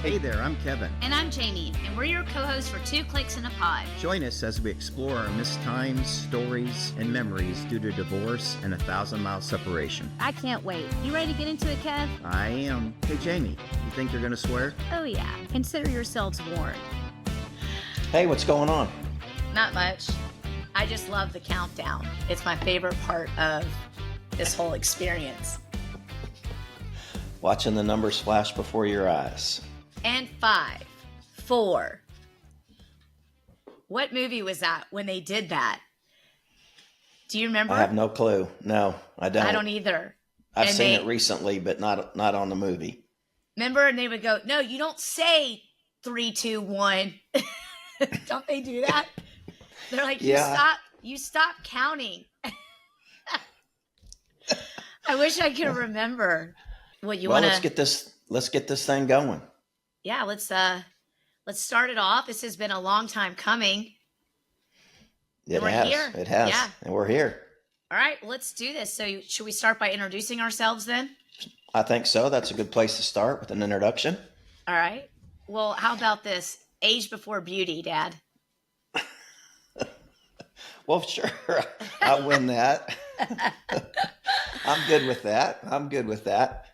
Hey there, I'm Kevin. And I'm Jamie, and we're your co-hosts for Two Clicks in a Pod. Join us as we explore our missed times, stories, and memories due to divorce and a 1,000-mile separation. I can't wait. You ready to get into it, Kev? I am. Hey, Jamie, you think you're going to swear? Oh yeah, consider yourselves warned. Hey, what's going on? Not much. I just love the countdown. It's my favorite part of this whole experience. Watching the numbers flash before your eyes. And 5, 4. What movie was that when they did that? Do you remember? I have no clue. No, I don't. I don't either. I've seen it recently, but not on the movie. Remember? And they would go, no, you don't say 3, 2, 1. Don't they do that? They're like, you stop counting. I wish I could remember what you want to. Let's get this thing going. Yeah, let's start it off. This has been a long time coming. It has. Yeah. And we're here. All right, let's do this. So should we start by introducing ourselves then? I think so. That's a good place to start with an introduction. All right. Well, how about this? Age before beauty, Dad. Well, sure. I'll win that. I'm good with that.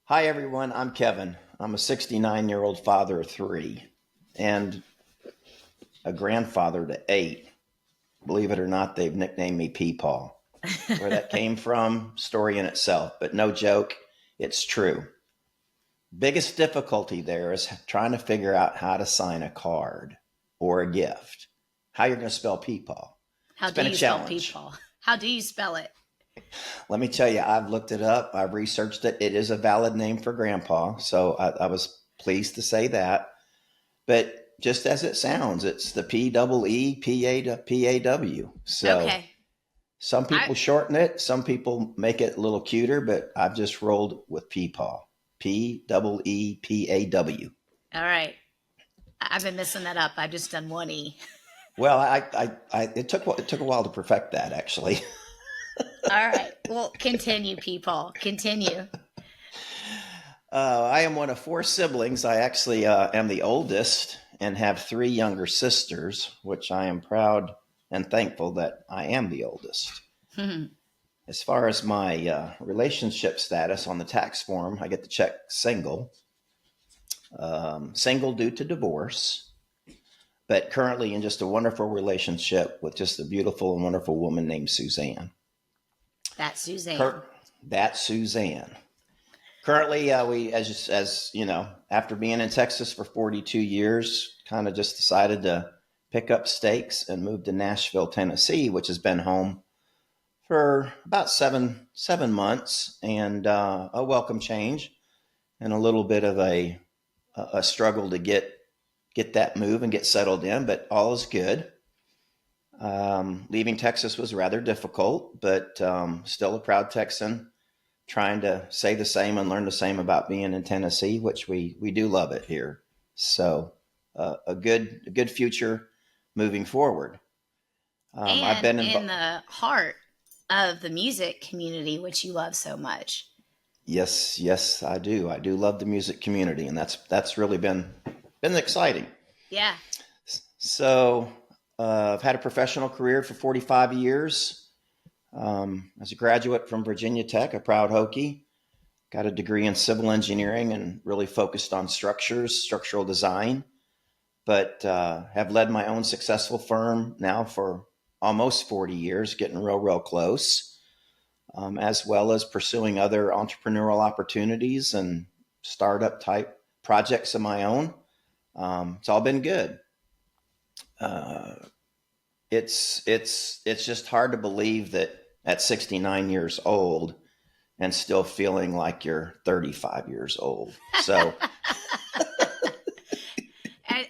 Hi, everyone. I'm Kevin. I'm a 69-year-old father of 3 and a grandfather to 8. Believe it or not, they've nicknamed me Peepaw. Where that came from, story in itself, but no joke, it's true. Biggest difficulty there is trying to figure out how to sign a card or a gift. How you're going to spell Peepaw. How do you spell Peepaw? How do you spell it? Let me tell you, I've looked it up. I've researched it. It is a valid name for Grandpa. So I was pleased to say that. But just as it sounds, it's the P-E-E-P-A-W. So okay. Some people shorten it. Some people make it a little cuter, but I've just rolled with Peepaw. P-E-E-P-A-W. All right. I've been messing that up. I've just done one E. Well, it took a while to perfect that, actually. All right. Well, continue, Peepaw. Continue. I am one of 4 siblings. I actually am the oldest and have 3 younger sisters, which I am proud and thankful that I am the oldest. As far as my relationship status on the tax form, I get to check single. Single due to divorce. But currently in just a wonderful relationship with just a beautiful and wonderful woman named Suzanne. That's Suzanne. That's Suzanne. Currently, we, as you know, after being in Texas for 42 years, kind of just decided to pick up stakes and move to Nashville, Tennessee, which has been home for about seven months, and a welcome change and a little bit of a struggle to get that move and get settled in, but all is good. Leaving Texas was rather difficult, but still a proud Texan, trying to say the same and learn the same about being in Tennessee, which we do love it here. So a good future moving forward. And I've been in the heart of the music community, which you love so much. Yes, I do. I do love the music community, and that's really been exciting. Yeah. So I've had a professional career for 45 years. As a graduate from Virginia Tech, a proud Hokie, got a degree in civil engineering and really focused on structural design, but have led my own successful firm now for almost 40 years, getting real close, as well as pursuing other entrepreneurial opportunities and startup type projects of my own. It's all been good. It's just hard to believe that at 69 years old and still feeling like you're 35 years old. So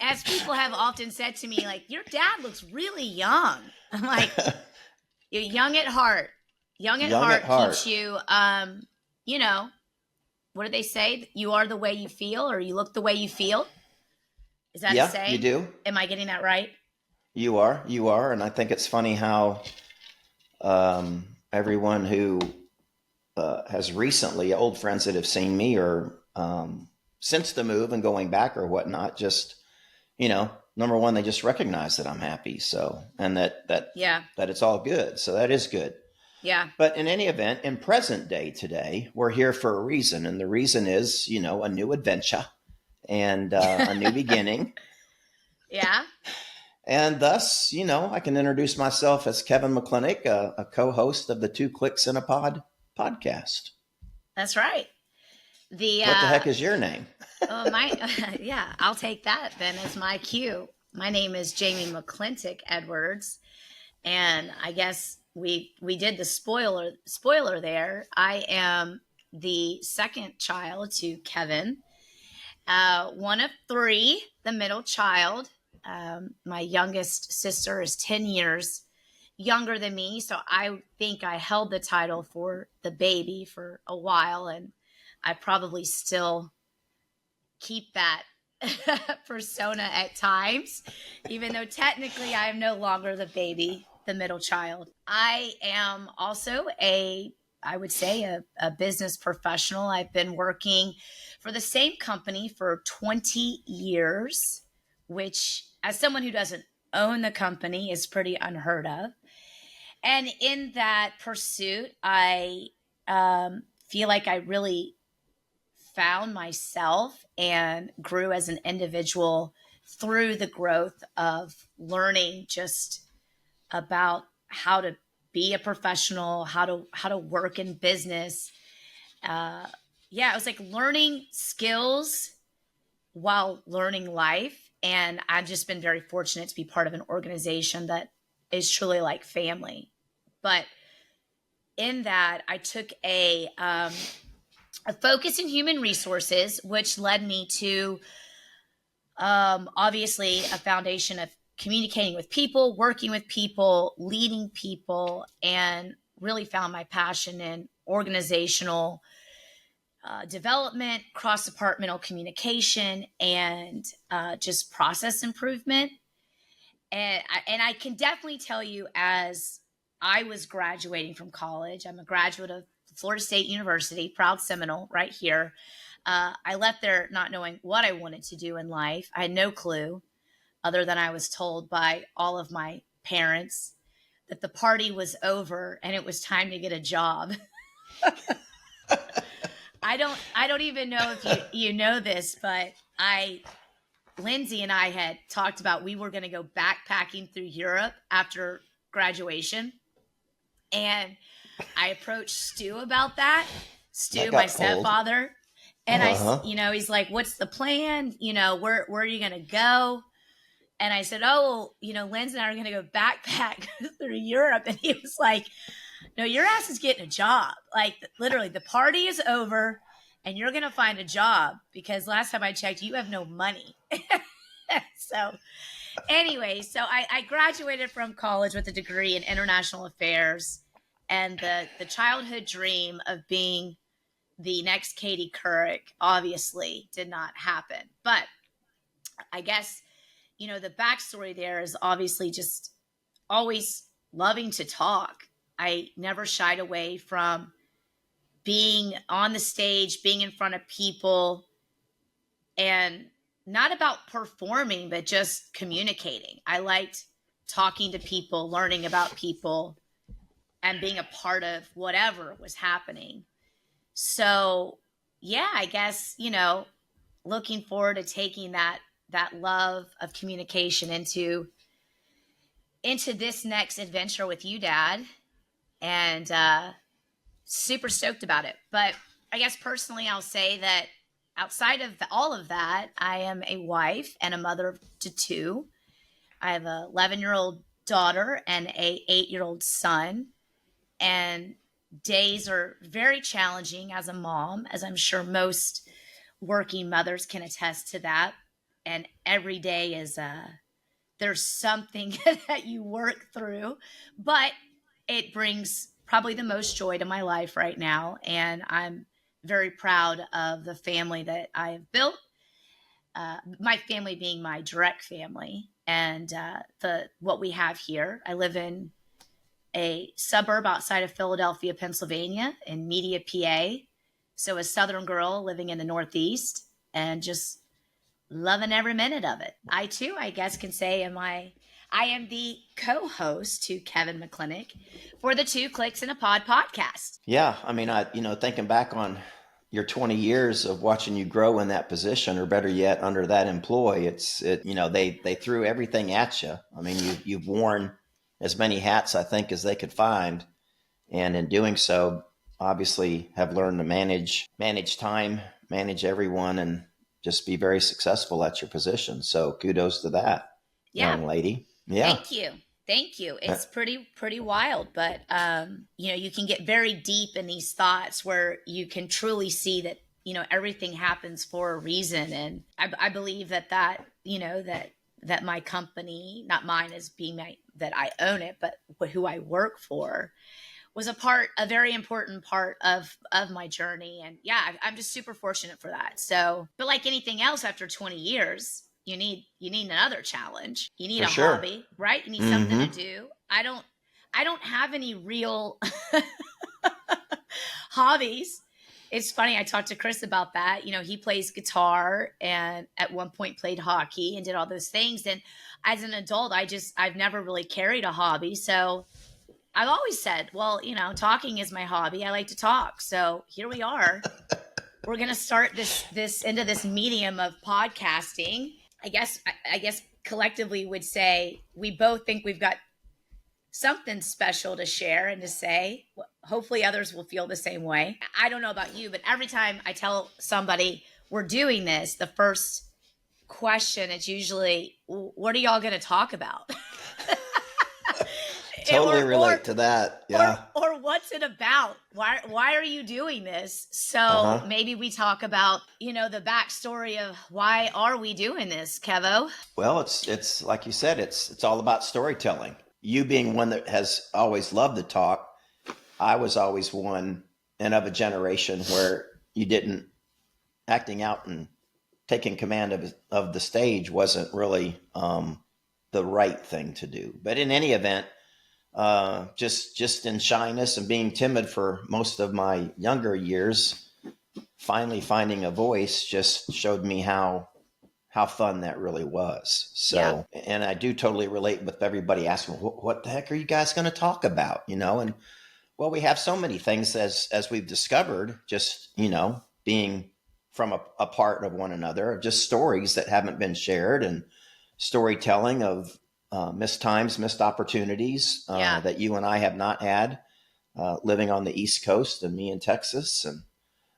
as people have often said to me, like, your dad looks really young. I'm like, you're young at heart. Young at heart keeps you, what do they say? You are the way you feel, or you look the way you feel. Is that a saying? Yeah, you do. Am I getting that right? You are. And I think it's funny how everyone who has recently, old friends that have seen me or since the move and going back or whatnot, just, number one, they just recognize that I'm happy. So, and that it's all good. So that is good. Yeah. But in any event, in present day today, we're here for a reason. And the reason is, a new adventure and a new beginning. Yeah. And thus, I can introduce myself as Kevin McClintock, a co-host of the 2 Clicks in a Pod podcast. That's right. What the heck is your name? Yeah, I'll take that then as my cue. My name is Jamie McClintock Edwards, and I guess we did the spoiler there. I am the second child to Kevin, one of 3, the middle child. My youngest sister is 10 years younger than me, so I think I held the title for the baby for a while, and I probably still keep that persona at times, even though technically I am no longer the baby, the middle child. I am also I would say a business professional. I've been working for the same company for 20 years, which as someone who doesn't own the company is pretty unheard of. And in that pursuit, I feel like I really found myself and grew as an individual through the growth of learning just about how to be a professional, how to work in business. It was like learning skills while learning life. And I've just been very fortunate to be part of an organization that is truly like family. But in that, I took a focus in human resources, which led me to obviously a foundation of communicating with people, working with people, leading people, and really found my passion in organizational development, cross-departmental communication, and just process improvement. And I can definitely tell you, as I was graduating from college, I'm a graduate of Florida State University, proud Seminole right here. I left there not knowing what I wanted to do in life. I had no clue, other than I was told by all of my parents that the party was over and it was time to get a job. I don't even know if you know this, but Lindsay and I had talked about we were going to go backpacking through Europe after graduation. And I approached Stu about that. Stu, my stepfather. And he's like, what's the plan? Where are you going to go? And I said, Lindsay and I are going to go backpack through Europe. And he was like, no, your ass is getting a job. Like literally the party is over and you're going to find a job because last time I checked, you have no money. So anyway, I graduated from college with a degree in international affairs, and the childhood dream of being the next Katie Couric obviously did not happen. But I guess, the backstory there is obviously just always loving to talk. I never shied away from being on the stage, being in front of people, and not about performing, but just communicating. I liked talking to people, learning about people, and being a part of whatever was happening. So, I guess, looking forward to taking that love of communication into this next adventure with you, Dad. And super stoked about it. But I guess personally, I'll say that outside of all of that, I am a wife and a mother to 2. I have an 11-year-old daughter and a 8-year-old son. And days are very challenging as a mom, as I'm sure most working mothers can attest to that. And every day is there's something that you work through, but it brings probably the most joy to my life right now. And I'm very proud of the family that I have built, my family being my direct family, and what we have here. I live in a suburb outside of Philadelphia, Pennsylvania, in Media, PA. So a Southern girl living in the Northeast. and just loving every minute of it. I too, I guess, can say I am the co-host to Kevin McClintock for the Two Clicks in a Pod podcast. Yeah, I mean, thinking back on your 20 years of watching you grow in that position, or better yet, under that employ, they threw everything at you. I mean, you've worn as many hats, I think, as they could find, and in doing so, obviously, have learned to manage time, manage everyone, and just be very successful at your position. So kudos to that, young lady. Yeah. Thank you. It's pretty wild, but you can get very deep in these thoughts where you can truly see that, everything happens for a reason. And I believe that my company, not mine as being that I own it, but who I work for, was a very important part of my journey. And yeah, I'm just super fortunate for that. So, but like anything else, after 20 years, you need another challenge. You need hobby, right? You need something to do. I don't have any real hobbies. It's funny. I talked to Chris about that. He plays guitar and at one point played hockey and did all those things. And as an adult, I've never really carried a hobby. So I've always said, well, talking is my hobby. I like to talk. So here we are. We're going to start this into this medium of podcasting. I guess collectively would say we both think we've got something special to share and to say. Hopefully others will feel the same way. I don't know about you, but every time I tell somebody we're doing this, the first question is usually, what are y'all going to talk about? Totally relate to that. Yeah. Or what's it about? Why are you doing this? So maybe we talk about, the backstory of why are we doing this, Kevo? Well, it's like you said, it's all about storytelling. You being one that has always loved to talk, I was always one and of a generation where you didn't acting out and taking command of the stage wasn't really the right thing to do. But in any event, just in shyness and being timid for most of my younger years, finally finding a voice just showed me how fun that really was. So, and I do totally relate with everybody asking, what the heck are you guys going to talk about? And well, we have so many things as we've discovered, just, being from a part of one another, just stories that haven't been shared and storytelling of missed times, missed opportunities that you and I have not had living on the East Coast and me in Texas.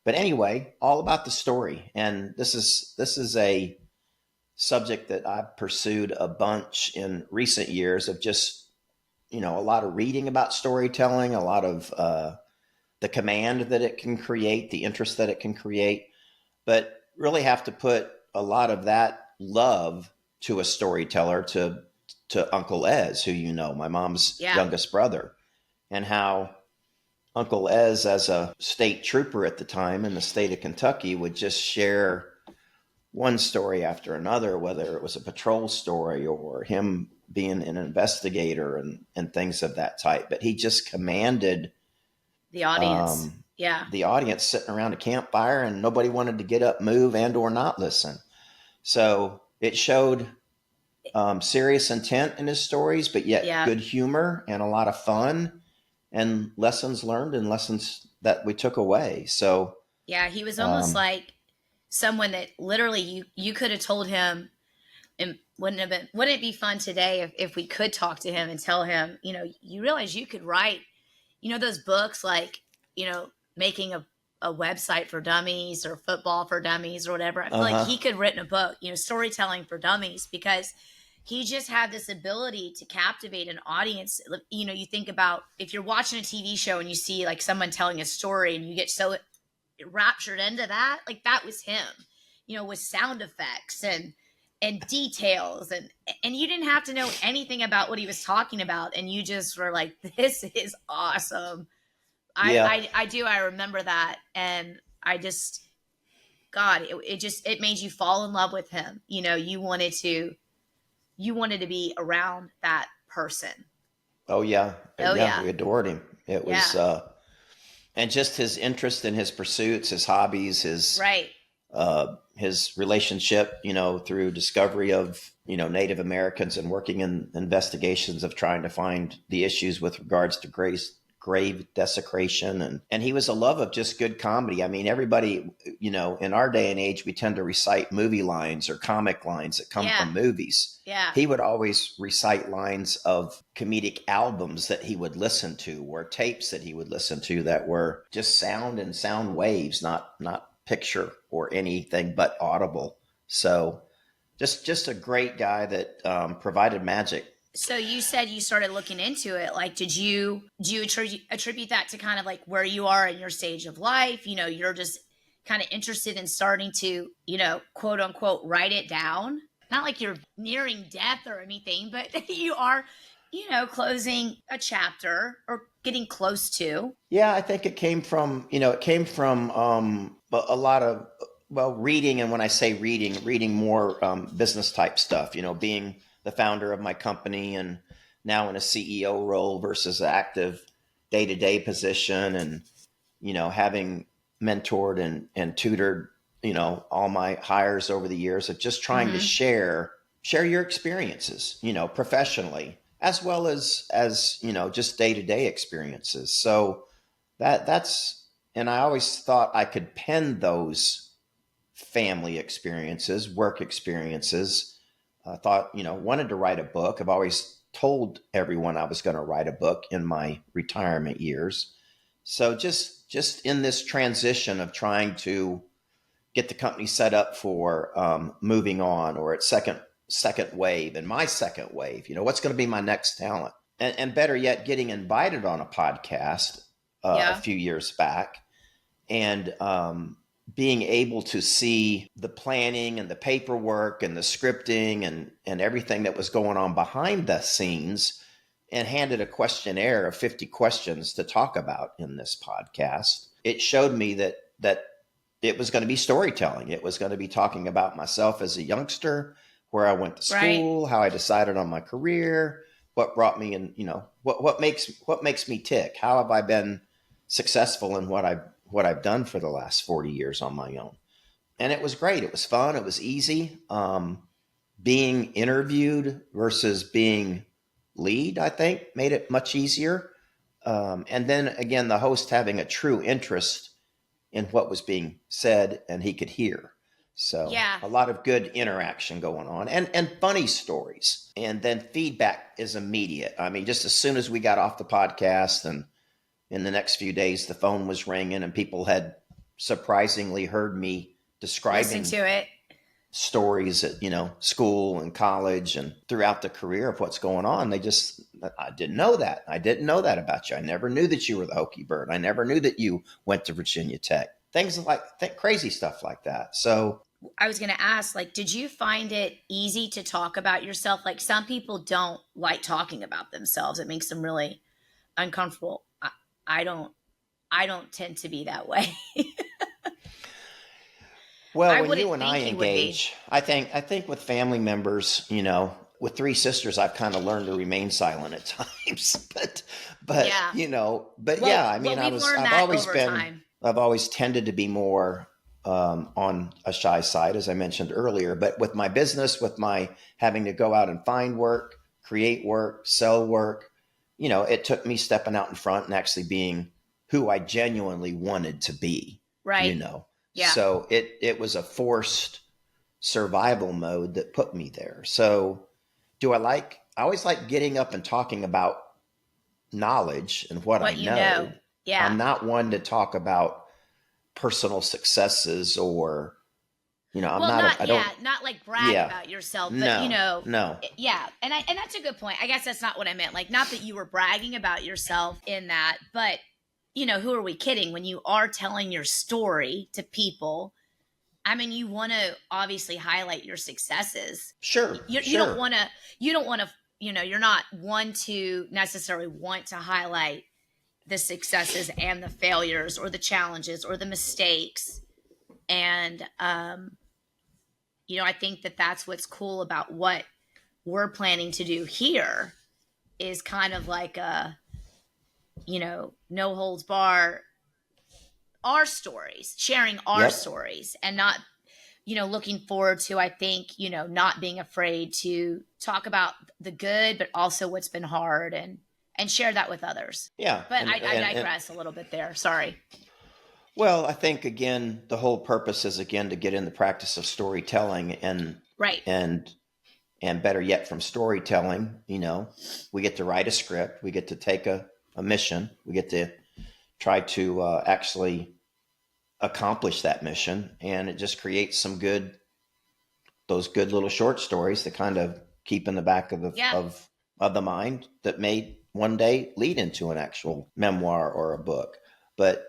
But anyway, all about the story. And this is a subject that I've pursued a bunch in recent years of just, a lot of reading about storytelling, a lot of the command that it can create, the interest that it can create, but really have to put a lot of that love to a storyteller, to Uncle Ez, who my mom's youngest brother, and how Uncle Ez, as a state trooper at the time in the state of Kentucky, would just share one story after another, whether it was a patrol story or him being an investigator and things of that type. But he just commanded the audience. The audience sitting around a campfire, and nobody wanted to get up, move, and or not listen. So it showed serious intent in his stories, but yet good humor and a lot of fun and lessons learned and lessons that we took away. So he was almost like someone that literally you could have told him, and wouldn't it be fun today if we could talk to him and tell him, you realize you could write, those books like, making a website for dummies or football for dummies or whatever. I feel like he could have written a book, storytelling for dummies, because he just had this ability to captivate an audience. You think about if you're watching a TV show and you see like someone telling a story and you get so raptured into that, like that was him, with sound effects and details and you didn't have to know anything about what he was talking about. And you just were like, this is awesome. I remember that. And I just, God, it made you fall in love with him. You wanted to be around that person. Oh yeah. We adored him. It was, and just his interest in his pursuits, his hobbies, his, his relationship, through discovery of, Native Americans and working in investigations of trying to find the issues with regards to grave desecration. And he was a love of just good comedy. I mean, everybody, in our day and age, we tend to recite movie lines or comic lines that come from movies. Yeah. He would always recite lines of comedic albums that he would listen to, or tapes that he would listen to that were just sound and sound waves, not picture or anything but audible. So just a great guy that provided magic. So you said you started looking into it. Like, do you attribute that to kind of like where you are in your stage of life? You're just kind of interested in starting to, quote unquote, write it down. Not like you're nearing death or anything, but you are, closing a chapter or getting close to. Yeah, I think it came from a lot of, reading. And when I say reading more business type stuff, being the founder of my company and now in a CEO role versus an active day-to-day position, and, having mentored and tutored, all my hires over the years of just trying to share your experiences, professionally, as well as, just day-to-day experiences. So that's, and I always thought I could pen those family experiences, work experiences. I thought, wanted to write a book. I've always told everyone I was going to write a book in my retirement years. So just in this transition of trying to get the company set up for moving on, or its second wave, and my second wave, what's going to be my next talent, and better yet, getting invited on a podcast a few years back, and being able to see the planning and the paperwork and the scripting and everything that was going on behind the scenes, and handed a questionnaire of 50 questions to talk about in this podcast. It showed me that it was going to be storytelling. It was going to be talking about myself as a youngster, where I went to school, how I decided on my career, what brought me in, what makes me tick. How have I been successful in what I've done for the last 40 years on my own. And it was great. It was fun. It was easy. Being interviewed versus being lead, I think, made it much easier. And then again, the host having a true interest in what was being said and he could hear. So a lot of good interaction going on, and funny stories. And then feedback is immediate. I mean, just as soon as we got off the podcast, and in the next few days, the phone was ringing, and people had surprisingly heard me describing to it. Stories at, school and college and throughout the career of what's going on. I didn't know that. I didn't know that about you. I never knew that you were the Hokie Bird. I never knew that you went to Virginia Tech. Things like crazy stuff like that. So I was going to ask, like, did you find it easy to talk about yourself? Like, some people don't like talking about themselves. It makes them really uncomfortable. I don't tend to be that way. Well, when you and I engage, I think with family members, with three sisters, I've kind of learned to remain silent at times. But I mean, I've always tended to be more on a shy side, as I mentioned earlier. But with my business, with my having to go out and find work, create work, sell work, it took me stepping out in front and actually being who I genuinely wanted to be. Right. Yeah. So it was a forced survival mode that put me there. So I always like getting up and talking about knowledge and what I know. Yeah. I'm not one to talk about personal successes or, not like brag about yourself, but no. Yeah. And that's a good point. I guess that's not what I meant. Like, not that you were bragging about yourself in that, but who are we kidding? When you are telling your story to people, I mean, you want to obviously highlight your successes. Sure. You don't want to, you're not one to necessarily want to highlight the successes and the failures or the challenges or the mistakes. And, I think that that's what's cool about what we're planning to do here, is kind of like a, no holds bar, our stories, sharing our stories, and not looking forward to, I think, not being afraid to talk about the good, but also what's been hard and share that with others. Yeah. But I digress a little bit there. Sorry. Well, I think again, the whole purpose is again to get in the practice of storytelling Right. and better yet from storytelling, we get to write a script, we get to take a mission, we get to try to actually accomplish that mission. And it just creates those good little short stories that kind of keep in the back of the mind that may one day lead into an actual memoir or a book. But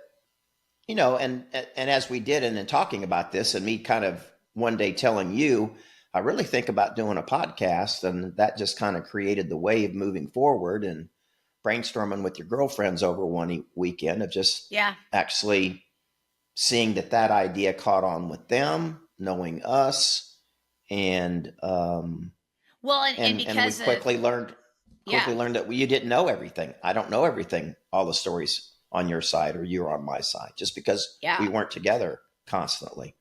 and as we did, and in talking about this, and me kind of one day telling you, I really think about doing a podcast, and that just kind of created the wave moving forward, and brainstorming with your girlfriends over one weekend of just actually seeing that idea caught on with them, knowing us, and because we quickly learned that you didn't know everything. I don't know everything, all the stories on your side or you're on my side, just because we weren't together constantly.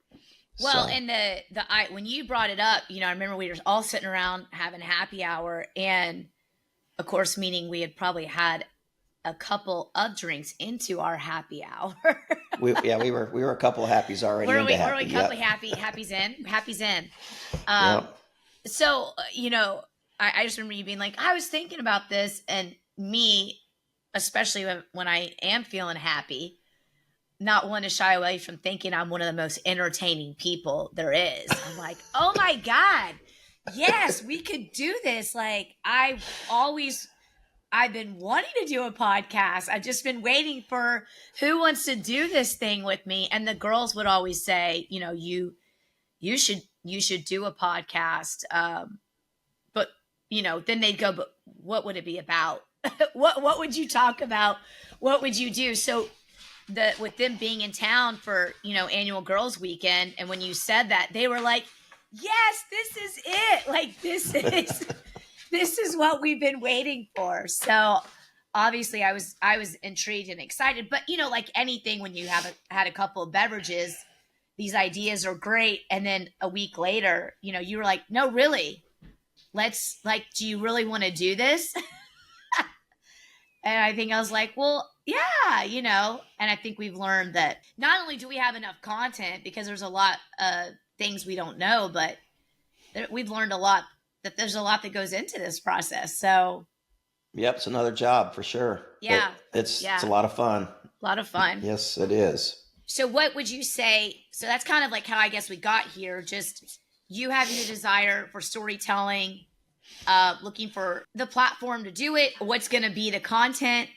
Well, and when you brought it up, I remember we were all sitting around having happy hour, and of course, meaning we had probably had a couple of drinks into our happy hour. we were a couple of happies already. Were we a couple of happies in? So I just remember you being like, I was thinking about this, and me, especially when I am feeling happy, not one to shy away from thinking I'm one of the most entertaining people there is. I'm like, oh my God, yes, we could do this. Like I've been wanting to do a podcast. I've just been waiting for who wants to do this thing with me. And the girls would always say, you should do a podcast. But then they'd go, but what would it be about? What would you talk about? What would you do? So with them being in town for, annual girls weekend. And when you said that, they were like, yes, this is it. Like, this is what we've been waiting for. So obviously I was intrigued and excited, but like anything, when you had a couple of beverages, these ideas are great. And then a week later, you were like, no, really, do you really want to do this? And I think I was like, well, yeah, and I think we've learned that not only do we have enough content, because there's a lot of things we don't know, but we've learned a lot, that there's a lot that goes into this process. So yep, it's another job for sure. Yeah. It's a lot of fun. A lot of fun. Yes, it is. So what would you say? So that's kind of like how I guess we got here. Just you having a desire for storytelling, looking for the platform to do it, what's going to be the content,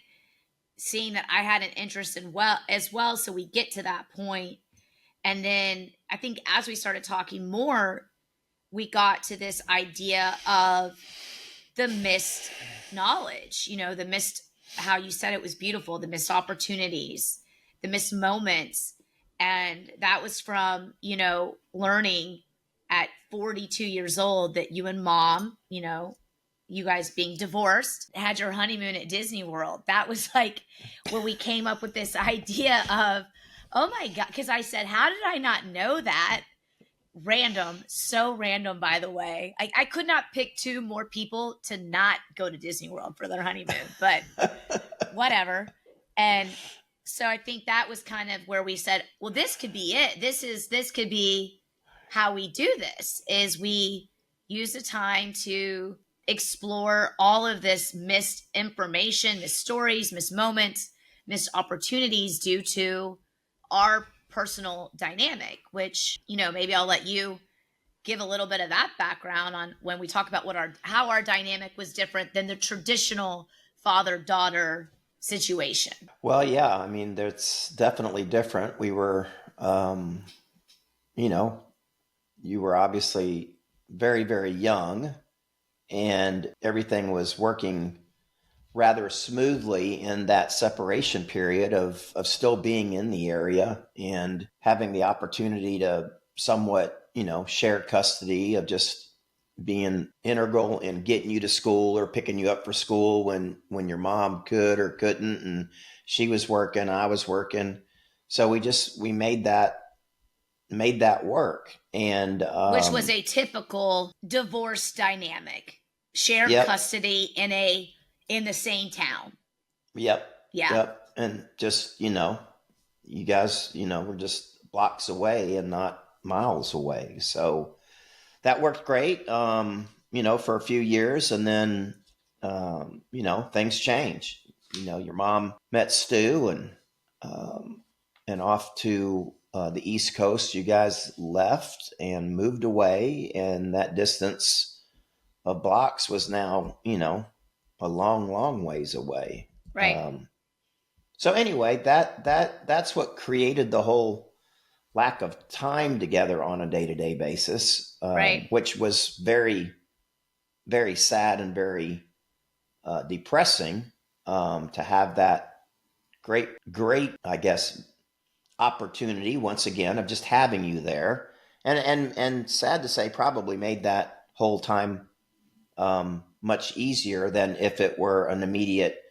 seeing that I had an interest in as well. So we get to that point. And then I think as we started talking more, we got to this idea of the missed knowledge, the missed, how you said it was beautiful, the missed opportunities, the missed moments. And that was from, learning at 42 years old that you and mom, you guys being divorced, had your honeymoon at Disney World. That was like where we came up with this idea of, oh my God, because I said, how did I not know that? Random, so random, by the way. I could not pick two more people to not go to Disney World for their honeymoon, but whatever. And so I think that was kind of where we said, well, this could be it. This could be how we do this, is we use the time to explore all of this missed information, missed stories, missed moments, missed opportunities due to our personal dynamic, which, maybe I'll let you give a little bit of that background on when we talk about how our dynamic was different than the traditional father-daughter situation. Well, yeah, I mean, that's definitely different. We were, you were obviously very, very young, and everything was working rather smoothly in that separation period of still being in the area and having the opportunity to somewhat, share custody of just being integral in getting you to school or picking you up for school when your mom could or couldn't, and she was working, I was working. So we made that made that work. And which was a typical divorce dynamic, shared yep, custody in the same town. yep, Yeah. yep. And just, you guys, were just blocks away and not miles away. So that worked great, for a few years. And then, things changed. Your mom met Stu, and off to the East Coast, you guys left and moved away. And that distance of blocks was now, a long, long ways away. Right. So anyway, that's what created the whole lack of time together on a day-to-day basis, Right. which was very, very sad and very depressing, to have that great, I guess, opportunity once again of just having you there, and sad to say, probably made that whole time much easier than if it were an immediate,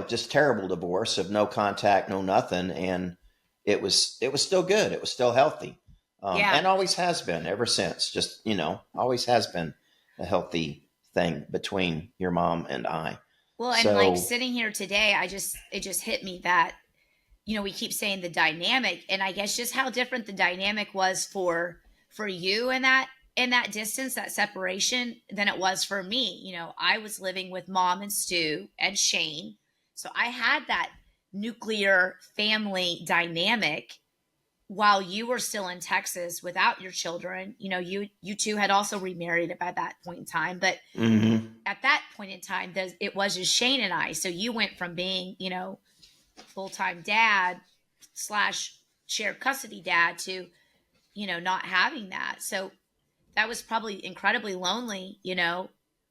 just terrible divorce of no contact, no nothing. And it was still good. It was still healthy. Yeah. And always has been ever since. Just, always has been a healthy thing between your mom and I. Well, and like So sitting here today, it just hit me that, we keep saying the dynamic, and I guess just how different the dynamic was for you in that distance, that separation, than it was for me. I was living with Mom and Stu and Shane. So I had that nuclear family dynamic while you were still in Texas without your children. You two had also remarried by that point in time, but mhm. at that point in time, it was just Shane and I. So you went from being, full-time dad / shared custody dad to, not having that. So that was probably incredibly lonely,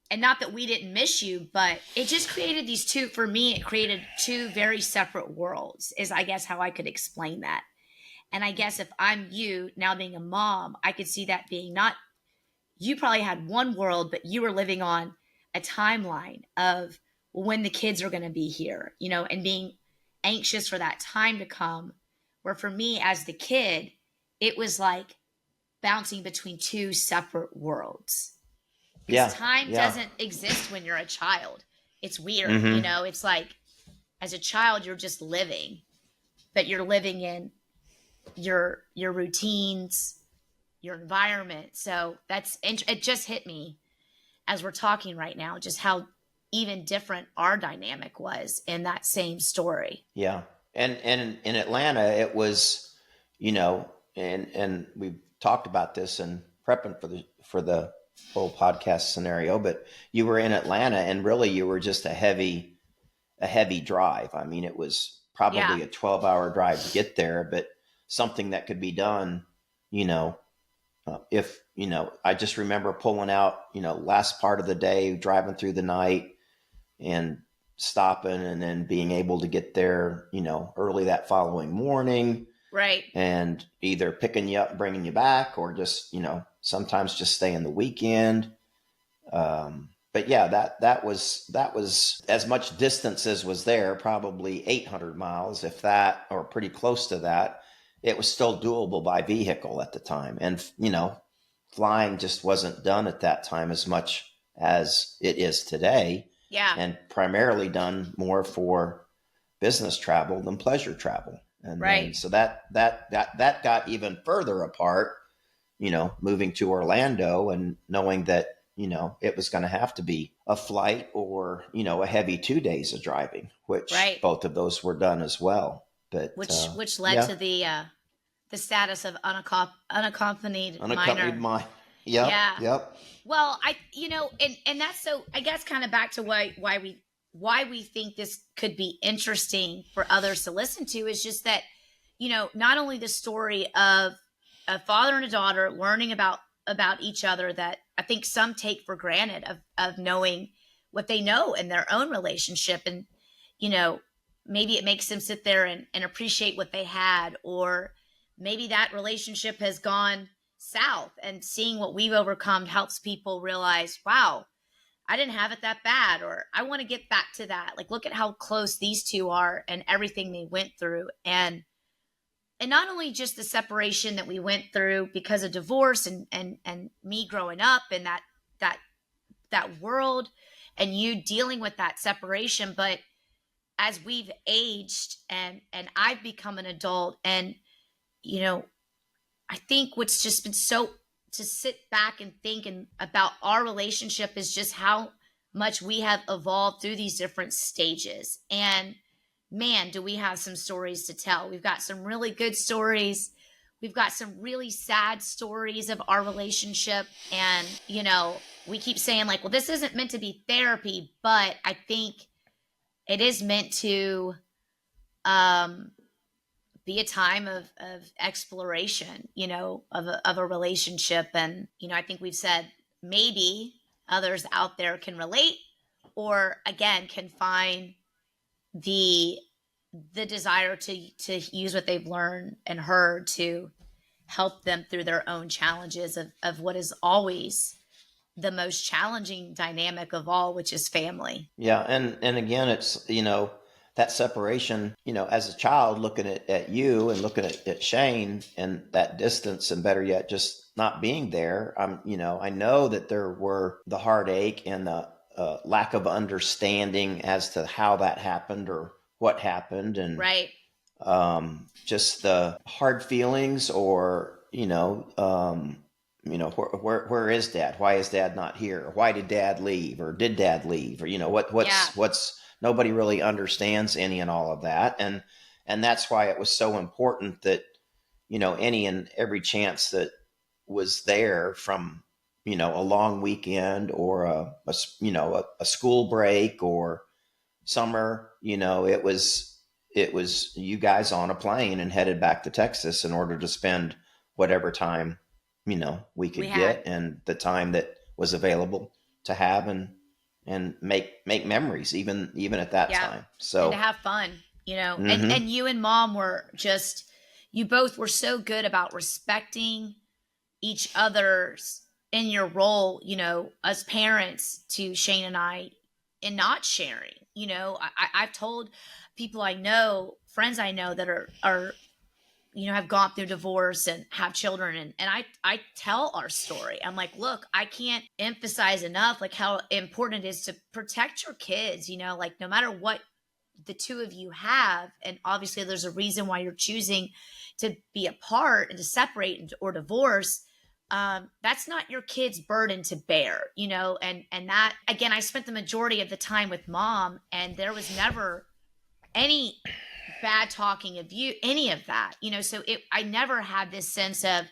and not that we didn't miss you, but it just created for me, it created two very separate worlds, is I guess how I could explain that. And I guess if I'm you now being a mom, I could see that being not, you probably had one world, but you were living on a timeline of when the kids are going to be here, and being anxious for that time to come. Where for me as the kid, it was like bouncing between two separate worlds. Because Yeah, time yeah. doesn't exist when you're a child. It's weird, Mhm. it's like as a child, you're just living, but you're living in your routines, your environment. So it just hit me as we're talking right now, just how even different our dynamic was in that same story. Yeah. And in Atlanta, it was, and we've talked about this and prepping for the whole podcast scenario, but you were in Atlanta, and really you were just a heavy drive. I mean, it was Yeah. probably a 12-hour drive to get there, but something that could be done, if, I just remember pulling out, last part of the day, driving through the night and stopping, and then being able to get there, early that following morning, Right. and either picking you up, bringing you back, or just, sometimes just staying the weekend. But yeah, that was as much distance as was there, probably 800 miles, if that, or pretty close to that. It was still doable by vehicle at the time. And, flying just wasn't done at that time as much as it is today. Yeah. And primarily done more for business travel than pleasure travel. And Right. then, so that got even further apart, moving to Orlando and knowing that, it was going to have to be a flight or, a heavy 2 days of driving, which Right. both of those were done as well. But which led to the status of unaccompanied minor. Yep. Yeah. Yep. Well, and that's, so I guess kind of back to why we think this could be interesting for others to listen to, is just that, not only the story of a father and a daughter learning about each other, that I think some take for granted, of knowing what they know in their own relationship. And, maybe it makes them sit there and appreciate what they had, or maybe that relationship has gone south, and seeing what we've overcome helps people realize, wow, I didn't have it that bad, or I want to get back to that. Like, look at how close these two are and everything they went through. And and not only just the separation that we went through because of divorce and me growing up in that world and you dealing with that separation, but as we've aged and I've become an adult, and you know, I think what's just been so to sit back and think and about our relationship is just how much we have evolved through these different stages. And man, do we have some stories to tell. We've got some really good stories. We've got some really sad stories of our relationship. And, you know, we keep saying, like, well, this isn't meant to be therapy, but I think it is meant to be a time of exploration, you know, of a relationship. And, you know, I think we've said maybe others out there can relate or again can find the desire to use what they've learned and heard to help them through their own challenges of what is always the most challenging dynamic of all, which is family. Yeah. And again, it's, that separation, as a child looking at you and looking at Shane and that distance, and better yet, just not being there. I know that there were the heartache and the lack of understanding as to how that happened or what happened. And right. Just the hard feelings or, where is dad? Why is dad not here? Why did dad leave? Or did dad leave? Or, what's nobody really understands any and all of that. And that's why it was so important that, any and every chance that was there from, a long weekend or a school break or summer, it was you guys on a plane and headed back to Texas in order to spend whatever time, we could get and the time that was available to have and make memories even at that time. So and to have fun, and you and mom were just, you both were so good about respecting each other's in your role, as parents to Shane and I, and not sharing. I've told people I know, friends I know that are have gone through divorce and have children, and I tell our story. I'm like, look, I can't emphasize enough like how important it is to protect your kids, like no matter what the two of you have, and obviously there's a reason why you're choosing to be apart and to separate or divorce. That's not your kid's burden to bear, and that, again, I spent the majority of the time with mom, and there was never any bad talking of you, any of that, so I never had this sense of,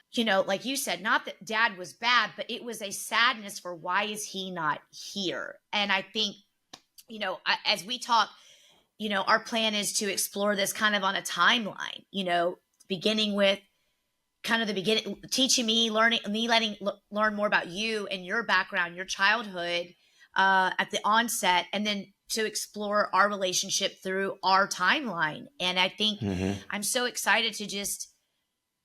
like you said, not that dad was bad, but it was a sadness for why is he not here? And I think, as we talk, our plan is to explore this kind of on a timeline, beginning with kind of the beginning, teaching me, learn more about you and your background, your childhood at the onset, and then to explore our relationship through our timeline. And I think I'm so excited to just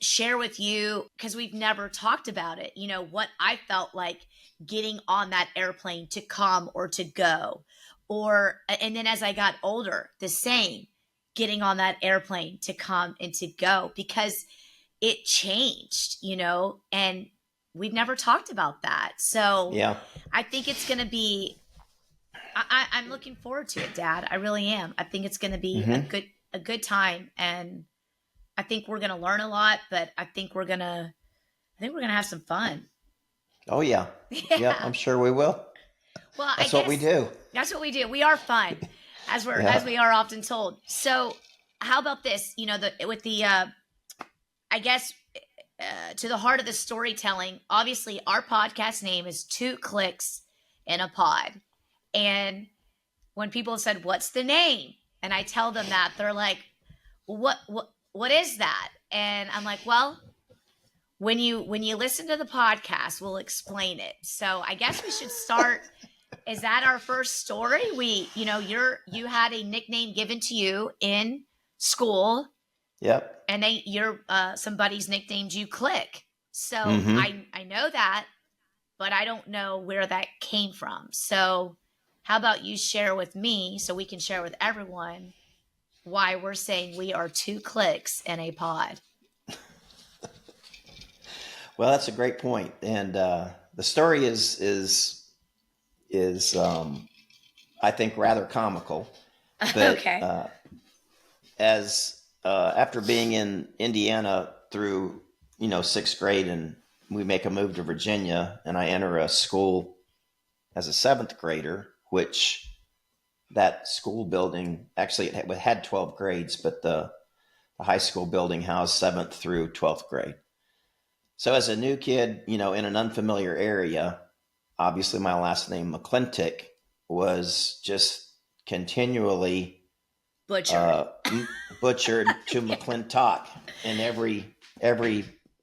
share with you, because we've never talked about it, what I felt like getting on that airplane to come or to go, and then as I got older, the same, getting on that airplane to come and to go, because it changed, and we've never talked about that. So yeah, I think it's going to be, I'm looking forward to it, Dad. I really am. I think it's going to be a good time, and I think we're going to learn a lot, but I think we're going to have some fun. Oh yeah. Yeah, I'm sure we will. Well, that's what we do. That's what we do. We are fun, as we are often told. So how about this? I guess to the heart of the storytelling, obviously our podcast name is 2 Clicks in a Pod. And when people have said, what's the name? And I tell them that, they're like, what is that? And I'm like, well, when you listen to the podcast, we'll explain it. So I guess we should start. Is that our first story? You had a nickname given to you in school. Yep. And somebody's nicknamed you Click. So I know that, but I don't know where that came from. So how about you share with me, so we can share with everyone, why we're saying we are 2 clicks in a pod? Well, that's a great point, and the story is I think rather comical, but Okay. as after being in Indiana through sixth grade, and we make a move to Virginia, and I enter a school as a seventh grader, which that school building actually it had 12 grades, but the high school building housed seventh through 12th grade. So as a new kid, in an unfamiliar area, obviously my last name McClintock was just continually Butchered. butchered to McClintock in every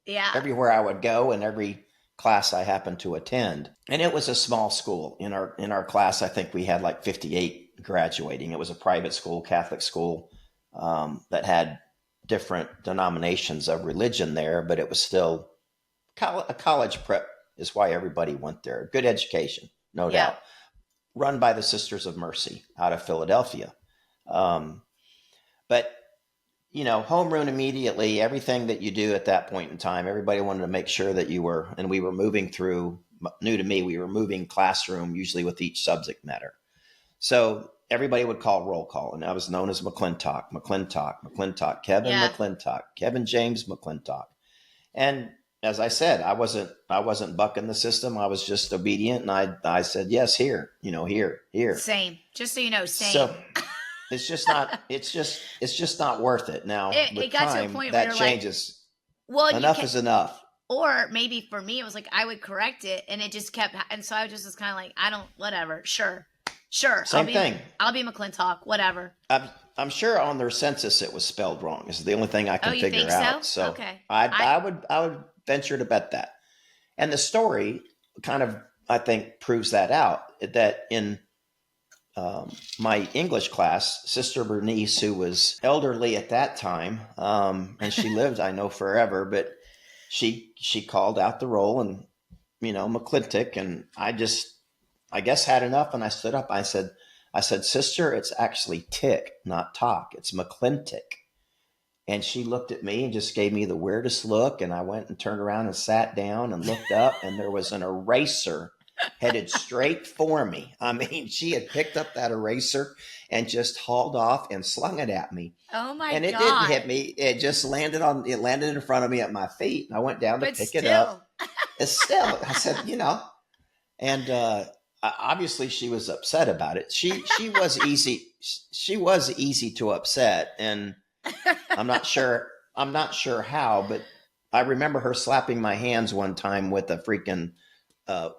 Yeah. everywhere I would go and every class I happened to attend. And it was a small school. In our class, I think we had like 58 graduating. It was a private school, Catholic school, that had different denominations of religion there, but it was still a college prep is why everybody went there. Good education, no Yeah. doubt. Run by the Sisters of Mercy out of Philadelphia. But homeroom immediately, everything that you do at that point in time, everybody wanted to make sure that you were, and we were moving through, new to me, we were moving classroom usually with each subject matter. So everybody would call roll call, and I was known as McClintock, Kevin Yeah. McClintock, Kevin James McClintock. And as I said, I wasn't bucking the system. I was just obedient, and I said yes, here, here. Same. Just so you know, same. So it's just not worth it. Now with it got time, to a point where that you're changes. like, well, Enough is enough. Or maybe for me, it was like I would correct it, and it just kept, and so I just was kind of like, I don't, whatever, sure. Same thing. I'll be McClintock, whatever. I'm sure on their census it was spelled wrong. Is the only thing I can figure think out. So okay. I would venture to bet that. And the story kind of, I think, proves that out. That in my English class, Sister Bernice, who was elderly at that time, and she lived, I know, forever, but she called out the roll, and McClintock, and I guess had enough, and I stood up. I said, Sister, it's actually tick, not talk. It's McClintock. And she looked at me and just gave me the weirdest look. And I went and turned around and sat down and looked up, and there was an eraser headed straight for me. I mean, she had picked up that eraser and just hauled off and slung it at me. Oh my God. And it didn't hit me. It just landed in front of me at my feet. And I went down to pick it up. It's still, I said, and obviously she was upset about it. She was easy. She was easy to upset. And I'm not sure how, but I remember her slapping my hands one time with a freaking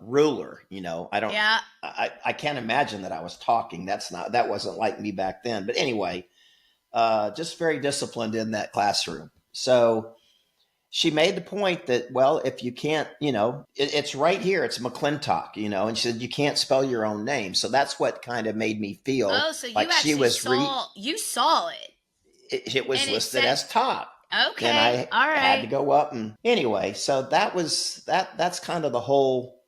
ruler. I can't imagine that I was talking. That wasn't like me back then. But anyway, just very disciplined in that classroom. So she made the point that, well, if you can't, it's right here. It's McClintock, and she said, you can't spell your own name. So that's what kind of made me feel so you like actually she was you saw it. It was listed as top. Okay. And I all right. had to go up, and anyway, so that's kind of the whole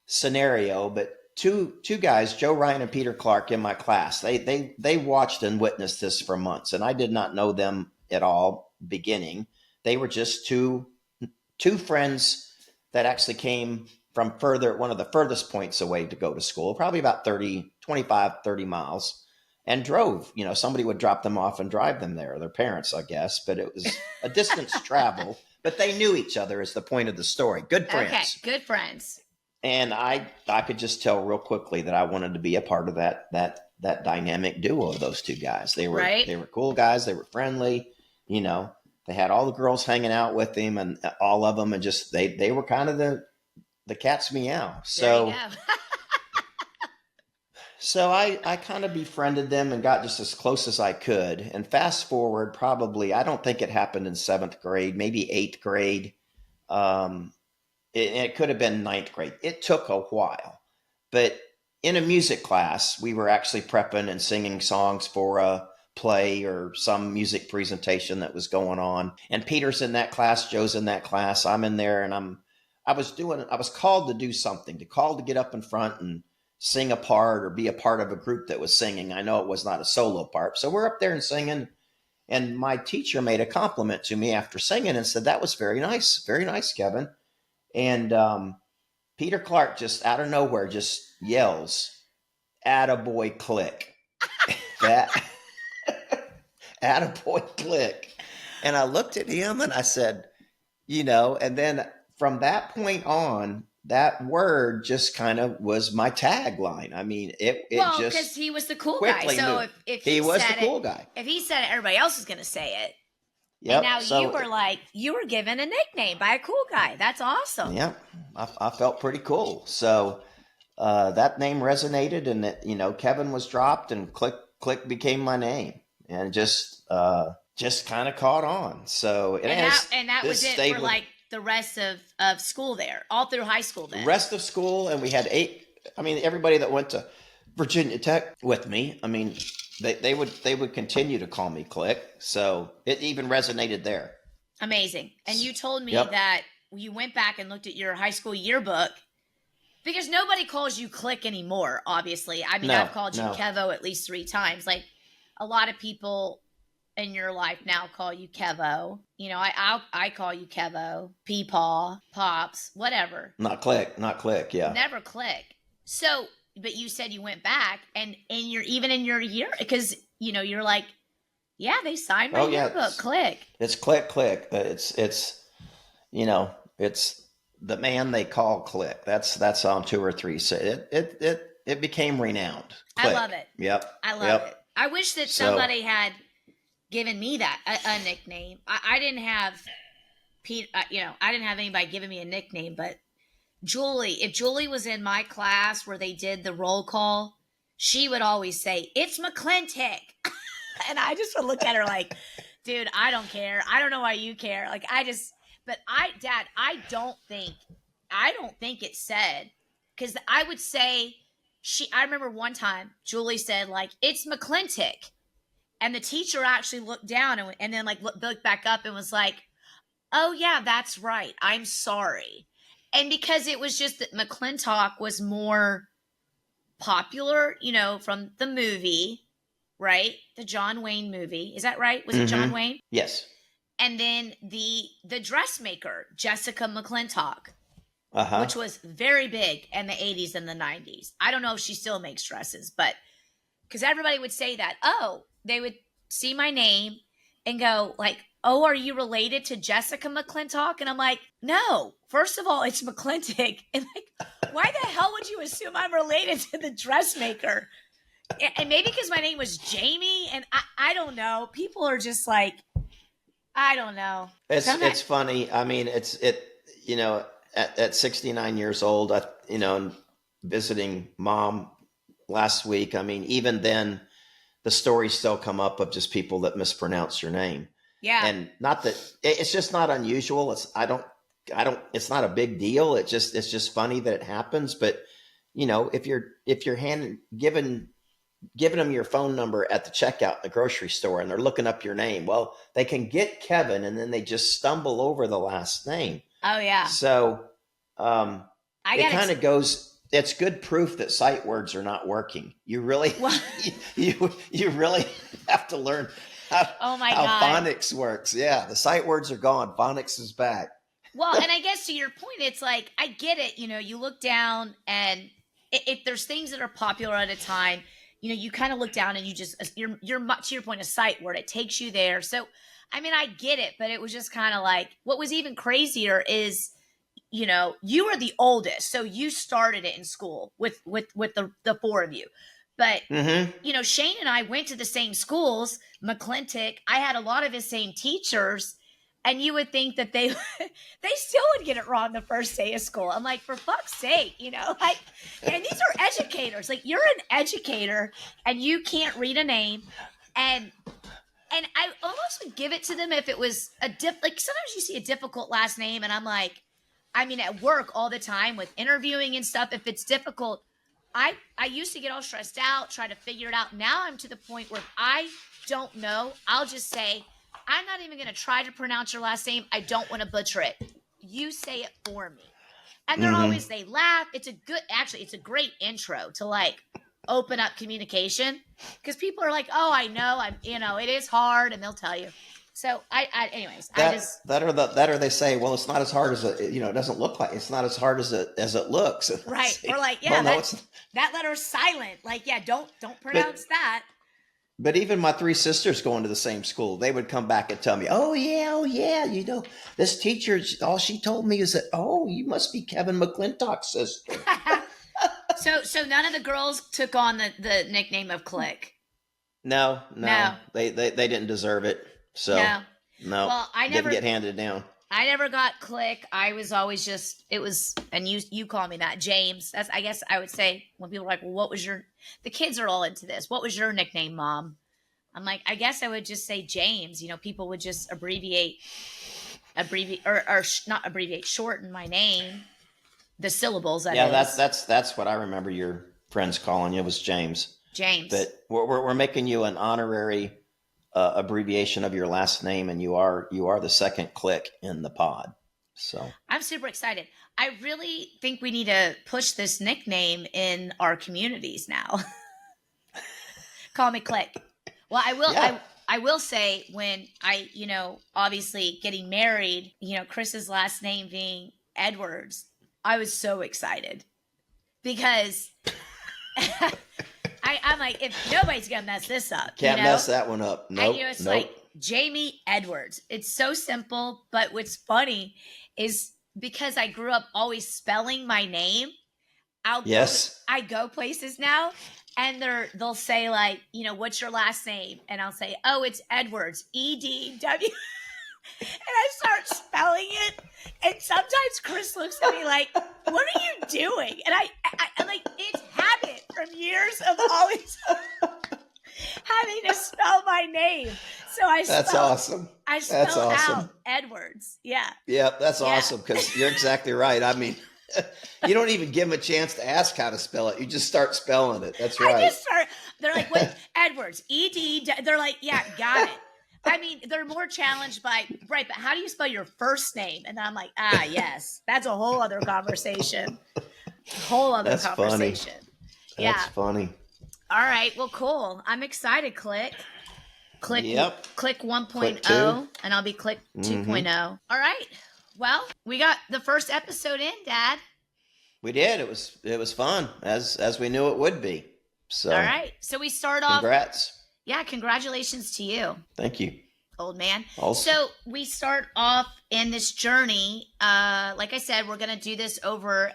scenario. But two guys, Joe Ryan and Peter Clark, in my class, they watched and witnessed this for months, and I did not know them at all beginning. They were just two friends that actually came from one of the furthest points away to go to school, probably about 25, 30 miles. And drove, somebody would drop them off and drive them there, their parents, I guess, but it was a distance travel, but they knew each other is the point of the story. Good friends. Okay, good friends. And I could just tell real quickly that I wanted to be a part of that dynamic duo of those two guys. They were cool guys. They were friendly, they had all the girls hanging out with them, and all of them, and just, they were kind of the cat's meow. So, there you go. So I kind of befriended them and got just as close as I could. And fast forward, probably, I don't think it happened in seventh grade, maybe eighth grade. It could have been ninth grade. It took a while. But in a music class, we were actually prepping and singing songs for a play or some music presentation that was going on. And Peter's in that class, Joe's in that class, I'm in there, and I was called to do something, to get up in front and sing a part or be a part of a group that was singing. I know it was not a solo part. So we're up there and singing, and my teacher made a compliment to me after singing and said, that was very nice, Kevin. And Peter Clark just out of nowhere just yells, "Attaboy, click." That "Attaboy, click." And I looked at him and I said, and then from that point on, that word just kind of was my tagline. I mean, it Well, just because he was the cool guy. quickly So moved. if He was said the cool guy. if he said it, everybody else was going to say it. Yep. And now So you were like, you were given a nickname by a cool guy. That's awesome. yeah, I felt pretty cool. So that name resonated, and Kevin was dropped, and click became my name, and just kind of caught on. So that was it for like the rest of school there, all through high school then. The rest of school, and we had 8. I mean, everybody that went to Virginia Tech with me, I mean, they would continue to call me Click. So it even resonated there. Amazing. And you told me Yep. that you went back and looked at your high school yearbook, because nobody calls you Click anymore, obviously. I mean, No, I've called you no. Kevo at least 3 times. Like, a lot of people in your life now call you Kevo. I call you Kevo, Peepaw, Pops, whatever. Not Click, yeah. Never Click. So, but you said you went back and even in your year, because, you're like, yeah, they signed my yearbook, Click. It's Click. It's it's the man they call Click. That's on 2 or 3. So it became renowned. Click. I love it. Yep. I love it. I wish that somebody had given me that a nickname. I didn't have Pete. I didn't have anybody giving me a nickname, but Julie. If Julie was in my class where they did the roll call, she would always say, "It's McClintock," and I just would look at her like, "Dude, I don't care. I don't know why you care." Like Dad, I don't think it said, because I would say I remember one time Julie said like, "It's McClintock." And the teacher actually looked down and then like looked back up and was like, "Oh yeah, that's right. I'm sorry." And because it was just that McClintock was more popular, from the movie, right? The John Wayne movie. Is that right? Was it John Wayne? Yes. And then the dressmaker, Jessica McClintock, which was very big in the 80s and the 90s. I don't know if she still makes dresses, but because everybody would say that. Oh, they would see my name and go like, "Oh, are you related to Jessica McClintock?" And I'm like, "No. First of all, it's McClintock." And like, why the hell would you assume I'm related to the dressmaker? And maybe because my name was Jamie, and I don't know. People are just like, I don't know. It's funny. I mean, at 69 years old, and visiting Mom last week. I mean, even then, the stories still come up of just people that mispronounce your name. Yeah. And not that it's just not unusual. It's not a big deal. It's just funny that it happens. But if you're giving them your phone number at the checkout in the grocery store and they're looking up your name, well, they can get Kevin and then they just stumble over the last name. Oh yeah. So it kind of goes. It's good proof that sight words are not working. You really, you really have to learn how phonics works. Yeah, the sight words are gone. Phonics is back. Well, and I guess to your point, it's like, I get it. You look down, and if there's things that are popular at a time, you kind of look down and you're much to your point, a sight word. It takes you there. So, I mean, I get it, but it was just kind of like, what was even crazier is, you were the oldest, so you started it in school with the 4 of you. But Shane and I went to the same schools, McClintock. I had a lot of his same teachers, and you would think that they still would get it wrong the first day of school. I'm like, for fuck's sake, and these are educators. Like, you're an educator, and you can't read a name, and I almost would give it to them if it was like sometimes you see a difficult last name, and I'm like. I mean, at work all the time with interviewing and stuff, if it's difficult, I used to get all stressed out, try to figure it out. Now I'm to the point where if I don't know, I'll just say, I'm not even going to try to pronounce your last name. I don't want to butcher it. You say it for me. And they're they laugh. It's a great intro to like open up communication, because people are like, "Oh, I know. it is hard." And they'll tell you. So anyways, that or they say, well, it's not as hard as it doesn't look like it's not as hard as it looks. Right. Say, Or like, well, no, that letter's silent. Like, yeah, don't pronounce that. But even my three sisters going to the same school, they would come back and tell me, oh yeah, this teacher, all she told me is that, oh, you must be Kevin McClintock's sister. So none of the girls took on the nickname of Click. No. They didn't deserve it. So no. Well, I never didn't get handed down. I never got Click. I was always just, it was, and you call me that, James. That's, I guess I would say when people are like, well, what was the kids are all into this. What was your nickname, Mom? I'm like, I guess I would just say James. People would just shorten my name, the syllables. That's what I remember your friends calling you was James. James. But we're making you an honorary abbreviation of your last name, and you are the second Click in the pod. So I'm super excited. I really think we need to push this nickname in our communities now. Call me Click. Well, I will. Yeah. I will say when I, obviously getting married, Chris's last name being Edwards, I was so excited because I'm like, if nobody's gonna mess this up, can't mess that one up. Nope. It's like Jamie Edwards. It's so simple, but what's funny is because I grew up always spelling my name. I go places now, and they'll say like, what's your last name? And I'll say, oh, it's Edwards, EDW. And I start spelling it, and sometimes Chris looks at me like, what are you doing? And I'm like, it's habit from years of always having to spell my name. So that's awesome. I spelled out Edwards. Yeah. Yeah, that's awesome, because you're exactly right. I mean, you don't even give them a chance to ask how to spell it. You just start spelling it. That's right. They're like, what? Edwards, ED. They're like, yeah, got it. I mean, they're more challenged by, right, but how do you spell your first name? And I'm like, yes, that's a whole other conversation. That's conversation. Funny. Yeah. That's funny. All right. Well, cool. I'm excited, Click. Click 1.0, Click and I'll be Click 2.0. All right. Well, we got the first episode in, Dad. We did. It was fun, as we knew it would be. So all right. So we start off. Congrats. Yeah, congratulations to you. Thank you. Old man. Also. So we start off in this journey. Like I said, we're going to do this over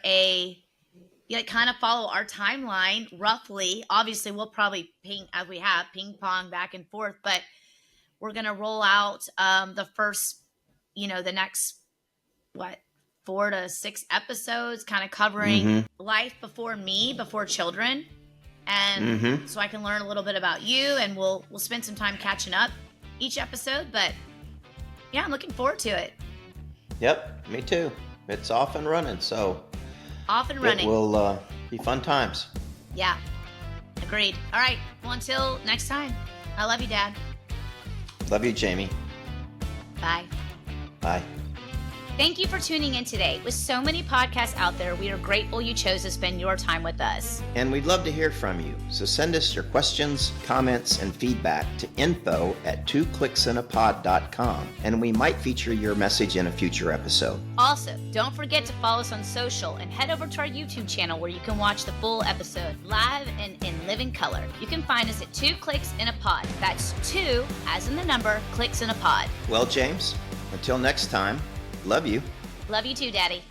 kind of follow our timeline roughly. Obviously, we'll probably ping pong back and forth, but we're going to roll out the first, the next, 4 to 6 episodes, kind of covering life before children. And so I can learn a little bit about you, and we'll spend some time catching up each episode. But yeah, I'm looking forward to it. Yep, me too. It's off and running, so it will be fun times. Yeah, agreed. All right, well, until next time, I love you, Dad. Love you, Jamie. Bye. Bye. Thank you for tuning in today. With so many podcasts out there, we are grateful you chose to spend your time with us. And we'd love to hear from you. So send us your questions, comments, and feedback to info@twoclicksinapod.com, and we might feature your message in a future episode. Also, don't forget to follow us on social and head over to our YouTube channel where you can watch the full episode live and in living color. You can find us at 2 Clicks in a Pod. That's 2, as in the number, clicks in a pod. Well, James, until next time, love you. Love you too, Daddy.